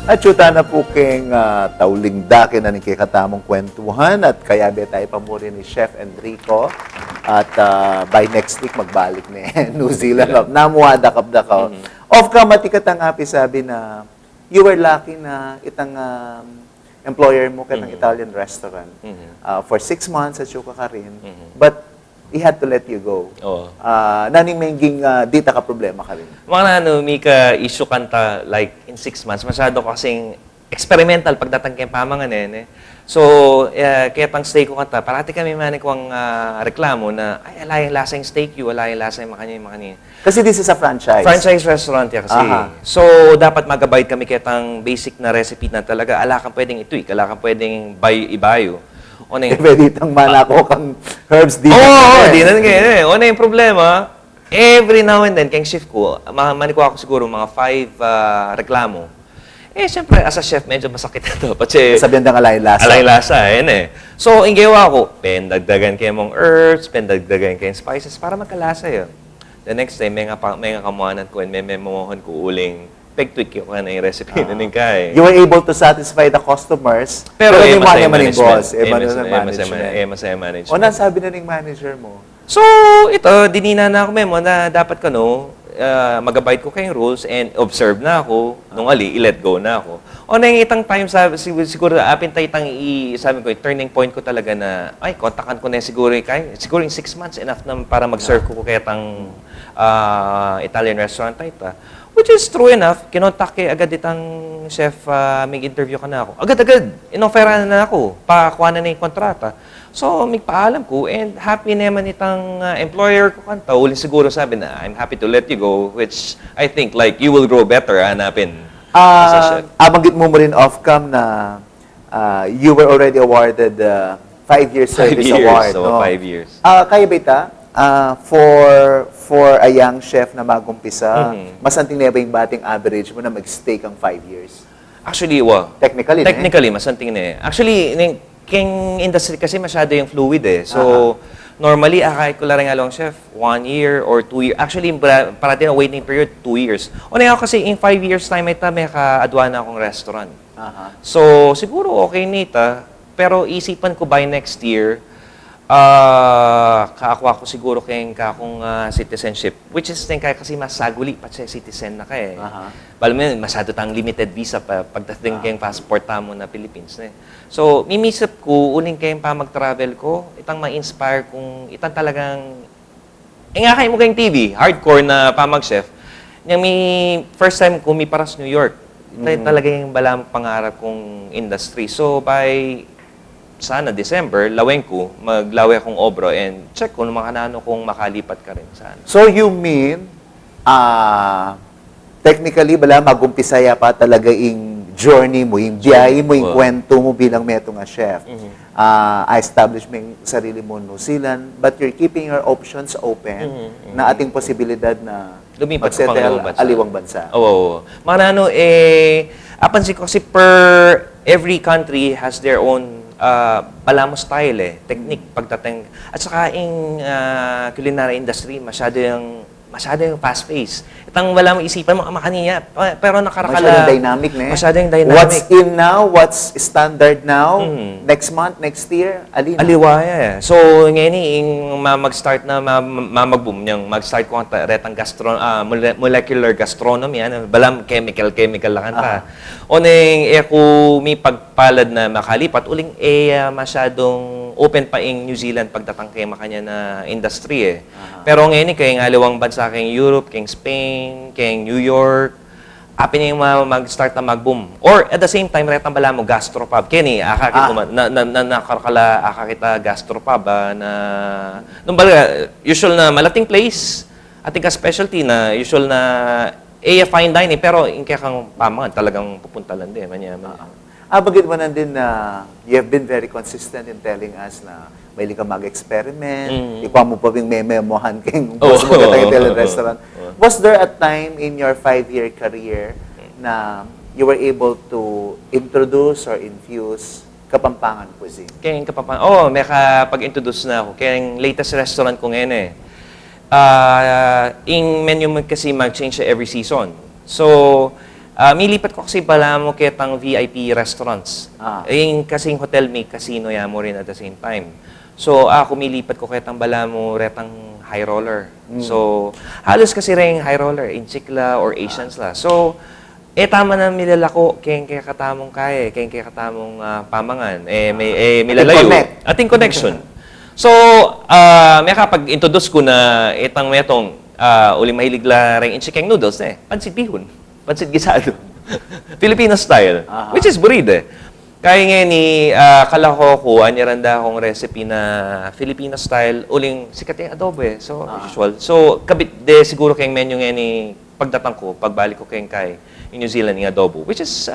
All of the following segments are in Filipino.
At yuta na po keng tauling dakin na ni katamong kwentuhan at kaya tayo pamuri ni Chef Enrico. At by next week, magbalik ni New Zealand. Namuha dakap-dakaw. Off-cam at ikatang happy sabi na you were lucky na itang employer mo katang Italian restaurant for 6 months at yuka ka rin. But he had to let you go. Oo. Naning menging di ta ka problema ka rin. Mga may ka-issue kanta like in 6 months, masyado kasing experimental pagdatang kay pamangan eh. So, kaya pang steak ko kanta, parati kami manik kong reklamo na, ay, alay yung lasa yung steak you, alay yung lasa yung makanya. Kasi this is a franchise. Franchise restaurant yan kasi. Aha. So, dapat mag-abide kami kitang basic na recipe na talaga, ala kang pwedeng i-tweak, ala kang pwedeng ibayo. O na yung... Pwede itang manako kang herbs dito. Oo, di na ganyan eh. O na yung problema, every now and then, kayong shift ko, maniko ako siguro mga 5 reklamo. Eh, siyempre, as a chef, medyo masakit na to. Kasi, sabihan ng alay-lasa. Alay-lasa, yun eh. So, ang gawa ko, pendagdagan kayo mong herbs, pendagdagan kayo spices, para magkalasa yun. The next time, may nga kamuhanan ko, may memohon ko uling, peg-tweak yung kanang recipe na ning kay. You were able to satisfy the customers, pero may masaya money boss. masaya management. O nasabi na ng manager mo? So, ito, dinina na ako memo na dapat ka mag-abide ko kayong rules and observe na ako. Nung i-let go na ako. O na yung itang time, siguro, apin tayo sabi ko, turning point ko talaga na, ay, kontakan ko na siguro yung 6 months enough na para mag-serve ko kaya tang Italian restaurant tayo. Which is true enough, kinontak kay agad itang chef, may interview ka na ako. Agad-agad, inofera na ako, pakuha na yung kontrata. So, magpaalam ko, and happy naman itang employer ko kanta. Uli siguro sabi na, I'm happy to let you go, which I think, like, you will grow better, hanapin. Abanggit mo rin off-cam na you were already awarded 5-year service award. So, 5 years. Kaya ba ita? For a young chef na magumpisa, mas anting na ba yung bating average mo na mag-stay kang 5 years? Actually, Technically, mas anting na eh. Actually, king industry kasi masyado yung fluid eh. So, normally, akay ko lang along chef, 1 year or 2 years. Actually, parati na waiting period, 2 years. O na ako kasi, in 5 years time, may ka-adwa na akong restaurant. So, siguro okay nita. Pero isipan ko by next year, kaakuha ko siguro kayong kakong citizenship. Which is, kaya kasi masaguli pa siya citizen na kaya. Balo mo yun, masyado tang limited visa pagdating kayong passport mo na Philippines. So, mimisip ko, uling kayong pa mag-travel ko, itang ma-inspire kung itang talagang, nga kayo mo kayong TV, hardcore na pamag-chef, yung first time ko, paras New York. Ito talaga yung balang pangarap kong industry. So, by sana December, laweng ko, maglawe akong obro and check kung makanano kung makalipat ka rin sana. So you mean, technically, magumpisaya pa talaga yung journey mo, yung biyahe mo, yung kwento mo bilang meto nga chef. Establish mo yung sarili mo in New Zealand, but you're keeping your options open na ating posibilidad na mag-settle aliwang bansa. Oo. Manano, apansin ko kasi every country has their own palamo style technique pagdating. At saka yung culinary industry, masyado yung fast-paced. Itang wala mo isipan mo, makaniya, pero nakarakala. Masyadong dynamic na Masyadong dynamic. What's in now, what's standard now, next month, next year, aliwaya. So, ngayon yung mag-start na mag-boom, yung mag-start ko ang retang molecular gastronomy, balam chemical lang ta. O nang ako may pagpalad na makalipat, uling masyadong open pa in New Zealand pagdatang kay makanya na industry Pero ngayon kay aliwang bansa kay Europe, kay Spain, kay New York, apin yung mag-start na mag-boom. Or at the same time, retang bala mo gastropub. Kini, akakita gastropub na nung bala, usual na malating place, ating ka-specialty na usual na fine dining, pero yung kaya kang pamangan, talagang pupunta lang din. Bagay mo na din na you have been very consistent in telling us na mahilig ka mag-experiment, ikaw mo pa bing memohan kayong boss mo katang Italian restaurant. Was there a time in your 5-year career na you were able to introduce or infuse Kapampangan cuisine? Kaya may pag-introduce na ako. Kaya yung latest restaurant ko ngayon yung menu mo kasi mag-change siya every season. So, Milipat ko kasi pala mo kitang VIP restaurants. Yung kasing hotel may casino ya mo rin at the same time. So, ako milipat ko kitang bala mo retang high roller. So, halos kasi rin high roller, in Chikla or Asians la. So, tama na milalako, kaya katamong kaya, kaya katamong pamangan, milalayo. Ating connection. So, may kapag introduce ko na itang metong uling mahilig la rin in chicken noodles, pansit bihon, pansit gisado. Filipino style, which is burrito. Kaya nga ni kalako ko, anyaranda akong recipe na Filipino style, uling sikat yung adobo So, usual. So, kabit de siguro kayong menu nga ni pagdatang ko, pagbalik ko kayong kay in New Zealand yung adobo. Which is,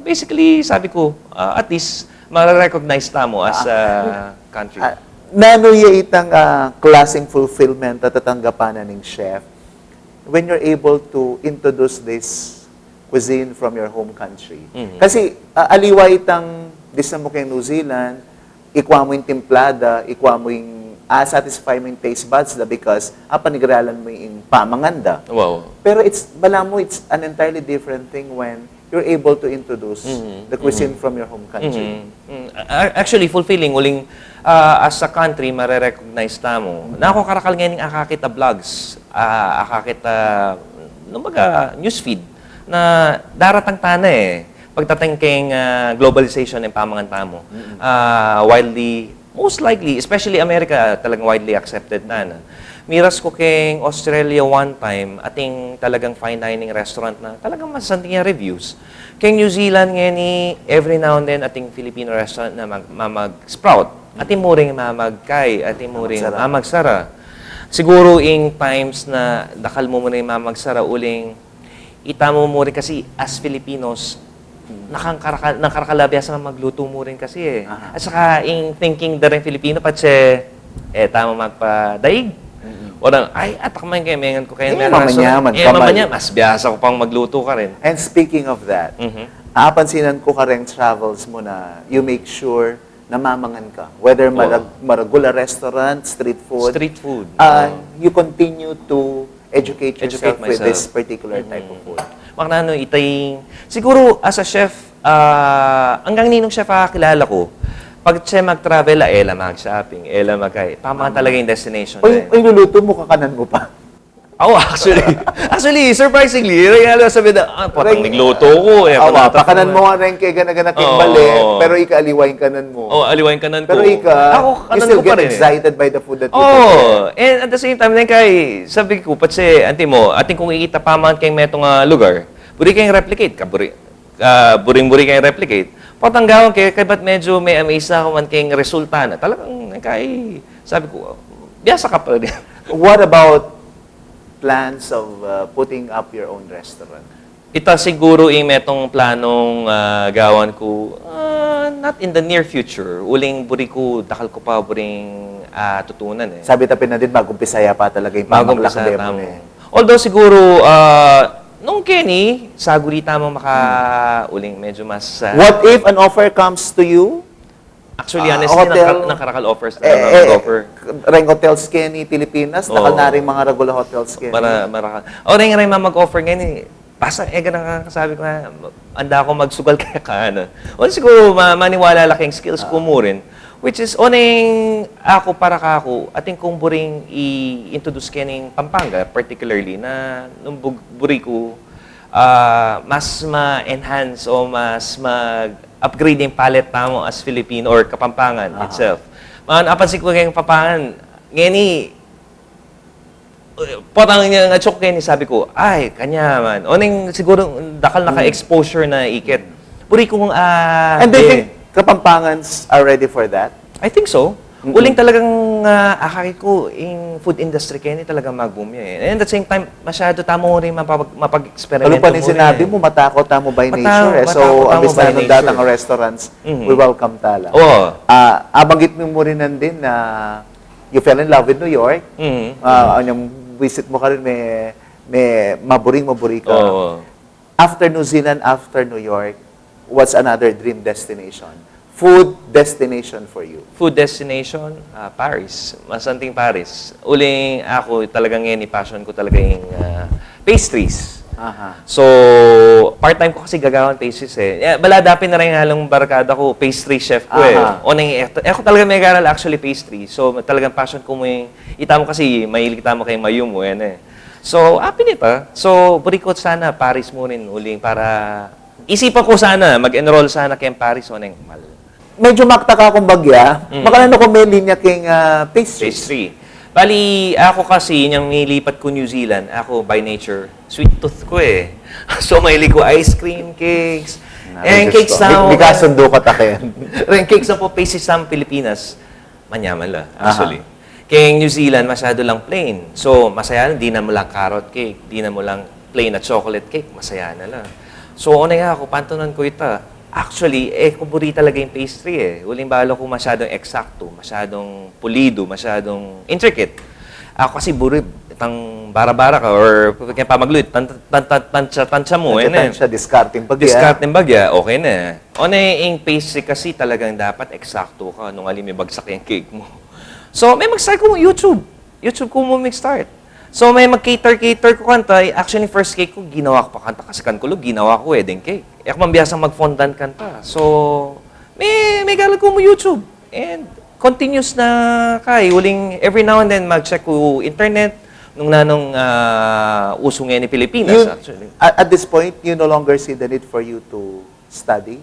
basically, sabi ko, at least, ma-recognize tamo as a country. Nano yung itang klaseng fulfillment at tatanggapan ng chef when you're able to introduce this cuisine from your home country. Kasi aliwa itang disa mo kay New Zealand, ikwa mo yung timplada, ikwa mo yung satisfy mo yung taste buds because panigralan mo yung pamanganda. Wow. Pero it's an entirely different thing when you're able to introduce the cuisine from your home country. Actually, fulfilling, uling as a country, marirecognize tamo. Na ako karakal ngayon akakita vlogs, akakita, newsfeed, na daratang tana pagdating kay globalization ng pamangan tamo. Most likely, especially America, talagang widely accepted na. Miras ko kay Australia one time, ating talagang fine dining restaurant na talagang masanting reviews. Kay New Zealand ngayon every now and then, ating Filipino restaurant na mag-sprout. Ating muring mamagkay, ating muring mamagsara. Siguro in times na dakal mo muna yung mamagsara, uling itamo mo rin kasi as Filipinos, nakakalabias na magluto mo rin kasi At saka, yung thinking da rin Filipino, patse, tama magpadaig. O nang, atak man kayo, mengan ko kayo. Mamanya, mas biyasa ko pang magluto ka rin. And speaking of that, napansinan ko ka rin travels mo na you make sure na mamangan ka. Whether maragula restaurant, street food. You continue to educate yourself with this particular type of food. Maknano, siguro as a chef, hanggang ninong chef kilala ko, pag siya mag-travel, mag-shopping, tama talaga yung destination. Ay, luluto mo, kakanan mo pa. Actually, surprisingly, sabi na, patang nagluto ko. Pakanan mo nga rin kay gana-gana kimbali, pero aliwain kanan mo. Aliwain kanan ko. Pero you still get excited by the food that you prepare. And at the same time, sabi ko, patse, ating kung ikita pa man kayong metong lugar, buri kayong replicate, buring-buri kayong replicate, patanggawan kayo, ba't medyo may amaze na ako man kayong resulta na. Talagang, sabi ko, biyasa ka pa rin. What about plans of putting up your own restaurant? Ita siguro yung metong planong gawan ko, not in the near future. Uling buri ko, dakal ko pa buring tutunan Sabi tapin na din, bagong pisaya pa talaga yung pamaglakde mo Although siguro, nung Kenny, sagurita mo uling medyo mas... What if an offer comes to you? Actually, honestly, nakarakal offers na offer. Ring Hotels Kenny, Pilipinas, nakal na rin mga regular hotels Kenny. Marakal. Ring mag-offer ngayon basta, nakakasabi ko nga, anda ako magsugal kaya ka, siguro, maniwala laking skills ko mo rin. Which is, ako para ka ako, ating kung buring i-introduce kaning Pampanga, particularly, na nung buri ko, mas ma-enhance o mas upgrade yung palette tamo as Filipino or Kapampangan itself. Napansin ko kayong Kapampangan, ngayon potang nga chok kayo sabi ko, kanya man. Siguro dakal naka-exposure na ikit. Puri kong And do you think Kapampangans are ready for that? I think so. Uling talagang akakit ko, yung food industry kayo talagang mag-boom yan. And at the same time, masyado tamo rin mapag-experimento mo. Ano pa rin sinabi mo, matakot tamo by nature. So, ang bis na nung datang restaurants, we welcome tala. Abanggit mo rin nandin na you fell in love with New York. Yung visit mo ka rin, may maburi ka. After New Zealand, after New York, what's another dream destination? Food destination for you? Food destination? Paris. Masanting Paris. Uling ako, talagang passion ko talaga yung pastries. Aha. So, part-time ko kasi gagawin pastries eh. Baladapin na rin halong barkada ko, pastry chef ko eh. Aha. O nang ako talaga may garal actually pastry. So, talagang passion ko mo yung, ita mo kasi, mahilig mo kay Mayu mo yan eh. So, happy nito. So, buri ko sana, Paris mo rin uling para, isipan ko sana, mag-enroll sana kay Paris o nang mal. Medyo makta ka kung bagya. Makalano ko may linya king pastries. Pastry. Bali, ako kasi, yung nilipat ko New Zealand, ako by nature, sweet tooth ko eh. So, mahilig ko ice cream, cakes, and cakes na Di kasundo ka takin. Yung cakes na po, pastries sa Pilipinas, manyaman lang, actually. Kaya New Zealand, masyado lang plain. So, masaya na, di na mo lang carrot cake, di na mo lang plain na chocolate cake, masaya na lang. So, una nga ako, pantunan ko ita. Actually, kuburi talaga yung pastry eh. Huling balo ko masyadong eksakto, masyadong pulido, masyadong intricate. Ako kasi buri, itang bara-bara ka, or kaya pa magluit, tansya mo, eh. Tansya, discarding bagya. Discard ng bagya, okay na. O na yung pastry kasi talagang dapat eksakto ka nung alim may bagsak yung cake mo. So, may mag-start ko YouTube. YouTube ko mo mag-start. So, may mag-cater ko kanta. Actually, first cake ko, ginawa ko pa kanta. Kasi kankulog, ginawa ko wedding cake. Ako mambiyasang mag-fondant kanta. So, may galag ko mo YouTube. And continuous na kay. Huling, every now and then, mag-check ko internet. Nung nanong uso ngayon ni Pilipinas, actually. At this point, you no longer see the need for you to study?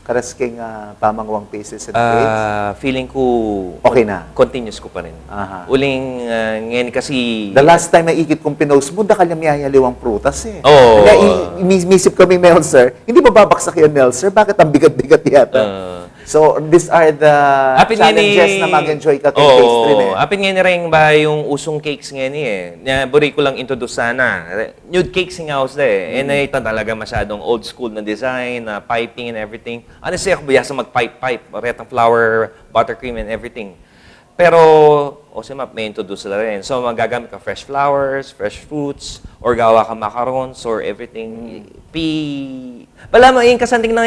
Karas king pamangwang pieces and cakes? Feeling ko Okay na. continuous ko pa rin. Aha. Uling ngayon kasi The last time na ikit kong pinost mo, da kanya miyayaliwang prutas eh. Oo. Kaya inisip kami, Melser, hindi ba babaksak yan, Melser? Bakit ang bigat-bigat yata? So, these are the challenges na mag-enjoy ka kay pastry na eh. Apin ngayon rin ba yung usong cakes ngayon eh. Buri ko lang introduce sana. Nude cakes nga house eh. And ito talaga masyadong old school na design, na piping and everything. Honestly, ako biyasa mag-pipe, retang flour, buttercream and everything. Pero, map, may introduce na rin. So, magagamit ka fresh flowers, fresh fruits, or gawa ka macarons, or everything. Bala mo, yung kasanting na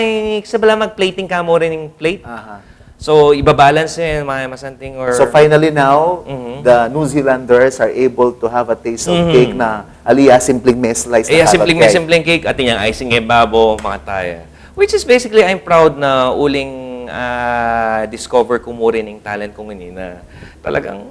bala mag-plating ka mo rin yung plate. Aha. So, ibabalance yun, mga masanting or... So finally now, the New Zealanders are able to have a taste of cake na aliya simpleng may slice na simpleng cake, at yung icing e babo, mga taya. Which is basically, I'm proud na uling discover ko mo rin yung talent ko ngayon na talagang,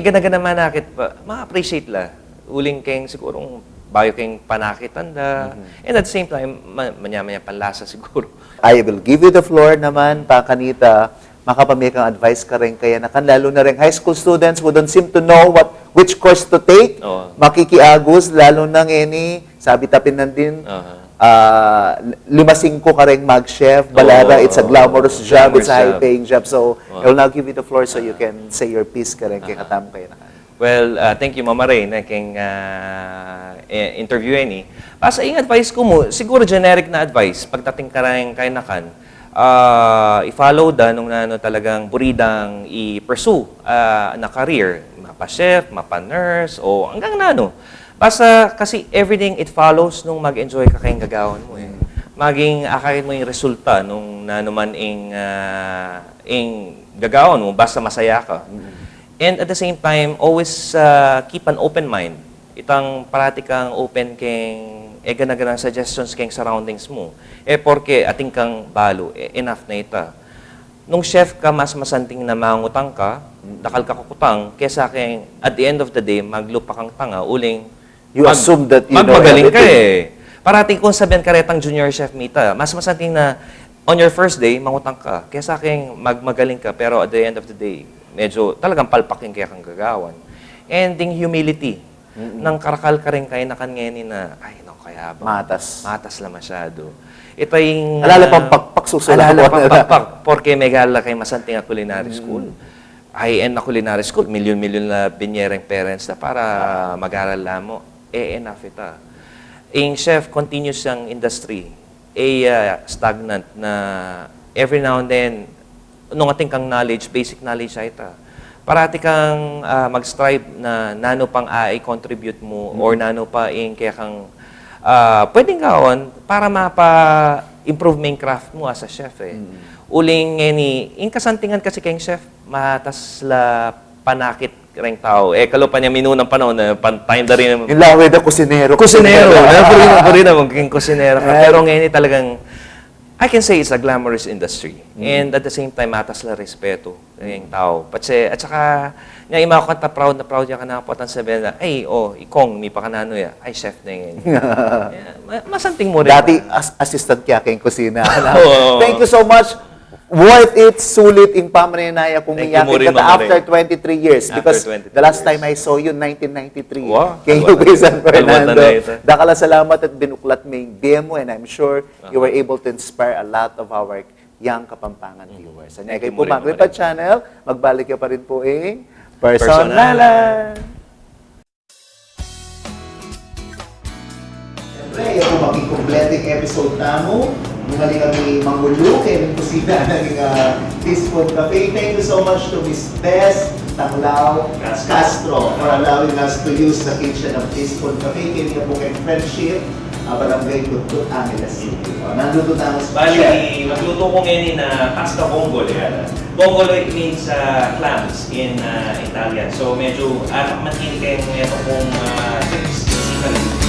gana-gana manakit pa, ma-appreciate la. Uling keng sigurong bayo keng panakitanda. And at the same time, manya-manya panlasa siguro. I will give you the floor naman, pa kanita, makapamikang advice ka rin kaya nakan, lalo na rin high school students who don't seem to know which course to take, makikiagos, lalo na ngeni, sabi tapin din, 5-5 ka rin mag-chef, balara, it's a glamorous job, it's a high-paying job. So, I will now give you the floor so you can say your piece ka rin kay katam kayo nakan. Well, thank you, Mama Ray, na king interview ni. Sa ing advice ko mo, siguro generic na advice, pagdating ka rin kay nakan, i-follow da nung talagang buridang i-pursue na career, mapa-chef, mapa-nurse, o hanggang Basta kasi everything it follows nung mag-enjoy ka kayong gagawin mo eh. Maging akarin mo yung resulta nung nanuman ing gagawin mo, basta masaya ka. And at the same time, always keep an open mind. Itang parati kang open keng gana-ganang suggestions keng surroundings mo. Porque ating kang balo, enough na ita. Nung chef ka, mas masanting na mangutang ka, dakal ka kukutang, kesa keng at the end of the day, maglupa kang tanga, uling You assume that you know magmagaling ka everything. Parating kung sabihan karetang junior chef mita, mas masanting na on your first day, mangutang ka. Kesa keng magmagaling ka, pero at the end of the day, medyo talagang palpakin kaya kang gagawan. And yung humility, nang karakal ka rin kayo na kanyanin na, ay, no, kaya ba? Matas lang masyado. Ito yung... Alala pang pakpak, susunod. Alala pang pakpak, porque may gala kayo masanting na culinary school. High-end na culinary school, milyon-milyon na binyereng parents na para mag-aral mo. Enough ita. Yung chef, continuous yung industry. Stagnant na every now and then, nung ating kang knowledge, basic knowledge ay ita. Parati kang mag-strive na nano pang i-contribute mo or nano pa kaya kang pwedeng gawon para mapa-improve mo yung craft mo as a chef eh. Uling yung kasantingan kasi kayong chef, matas la panakit ring tao. Kalupa niya minunang panahon na time na rin. Yung lawe na kusinero. Kusinero. Puri na maging kusinero ka. Pero ngayon talagang, I can say it's a glamorous industry. And at the same time, matas la respeto ng tao. At saka, nga yung mga kanta, proud na proud yan ka na po at sabihin na, ay, ikong, mi pa kanano ya, ay, chef na yun. Masanting mo rin. Dati, assistant kaya kayong kusina. Oo. Thank you so much. Worth it, sulit yung pamarinaya kung Thank you mo miyakin rin, ka Mama after Ray. 23 years. After Because 23 the last years. time I saw you, 1993. Wow. Kay Hugo San Fernando. na ito. Dakala salamat at binuklat mo yung BMO and I'm sure you were able to inspire a lot of our young Kapampangan viewers. And Thank kay you po mo rin, Magripa Mama Ray. Channel, magbalik ka pa rin po personalan. Personalan. Siyempre, yung maging kompleting episode namo, muli kami mangulo kay ng kusina ng Teaspoon Cafe. Thank you so much to Miss Bess Tanglao Castro for allowing us to use the kitchen of Teaspoon Cafe. Kaya po kay Friendship, Barangay Tutut, Angela City. Nandito na ang Bali, magluto ko ngayon na pasta vongole. Vongole it means clams in Italian. So medyo matindi kayo ng ito kung chips, basically.